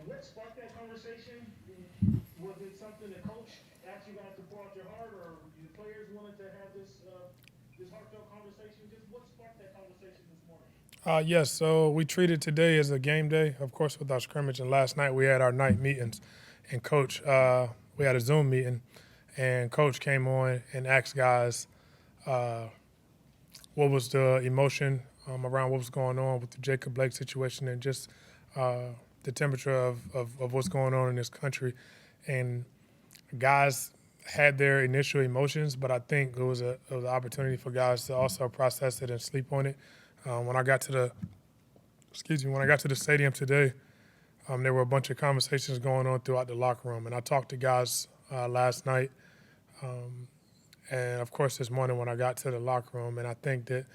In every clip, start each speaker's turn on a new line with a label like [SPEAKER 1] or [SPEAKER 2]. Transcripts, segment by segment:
[SPEAKER 1] What sparked that conversation? Was it something the coach asked you guys to pour out your heart, or the players wanted to have this heartfelt conversation? Just what sparked that conversation this morning?
[SPEAKER 2] Yes, so we treated today as a game day, of course, with our scrimmage. And last night we had our night meetings. And Coach, we had a Zoom meeting, and Coach came on and asked guys uh, what was the emotion around what was going on with the Jacob Blake situation and just uh, the temperature of what's going on in this country. And guys had their initial emotions, but I think it was an opportunity for guys to also process it and sleep on it. When I got to the when I got to the stadium today, there were a bunch of conversations going on throughout the locker room, and I talked to guys last night, and of course this morning when I got to the locker room, and I think that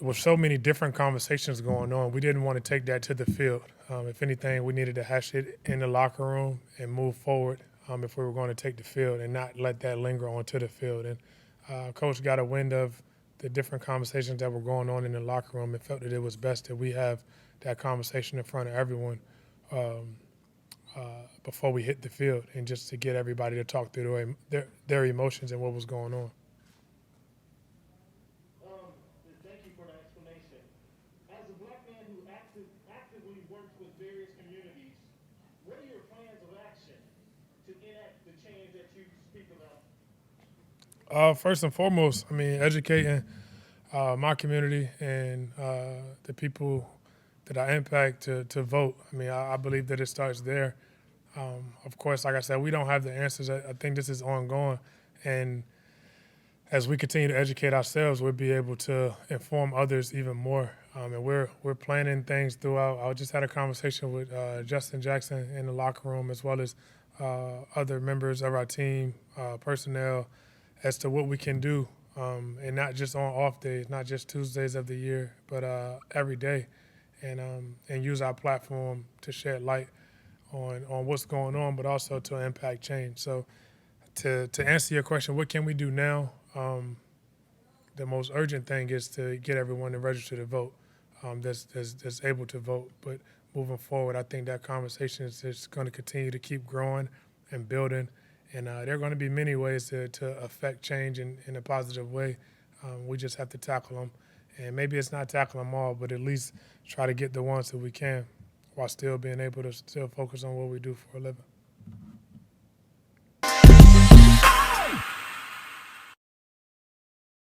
[SPEAKER 2] with so many different conversations going on, we didn't want to take that to the field. If anything, we needed to hash it in the locker room and move forward if we were going to take the field and not let that linger onto the field. And Coach got a wind of the different conversations that were going on in the locker room and felt that it was best that we have that conversation in front of everyone um, before we hit the field and just to get everybody to talk through their emotions and what was going on.
[SPEAKER 1] Um, Thank you for the explanation. As a black man who actively works with various communities, what are your plans of action to enact the change that you speak about?
[SPEAKER 2] First and foremost, I mean, educating my community and the people that I impact to vote. I mean, I believe that it starts there. Of course, like I said, we don't have the answers. I think this is ongoing. And as we continue to educate ourselves, we'll be able to inform others even more. And we're planning things throughout. I just had a conversation with Justin Jackson in the locker room, as well as other members of our team, personnel, as to what we can do, and not just on off days, not just Tuesdays of the year, but every day, and use our platform to shed light on what's going on, but also to impact change. So to answer your question, what can we do now? The most urgent thing is to get everyone to register to vote. That's able to vote. But moving forward, I think that conversation is just going to continue to keep growing and building. And there are going to be many ways to affect change in a positive way. We just have to tackle them. And maybe it's not tackle them all, but at least try to get the ones that we can while still being able to still focus on what we do for a living.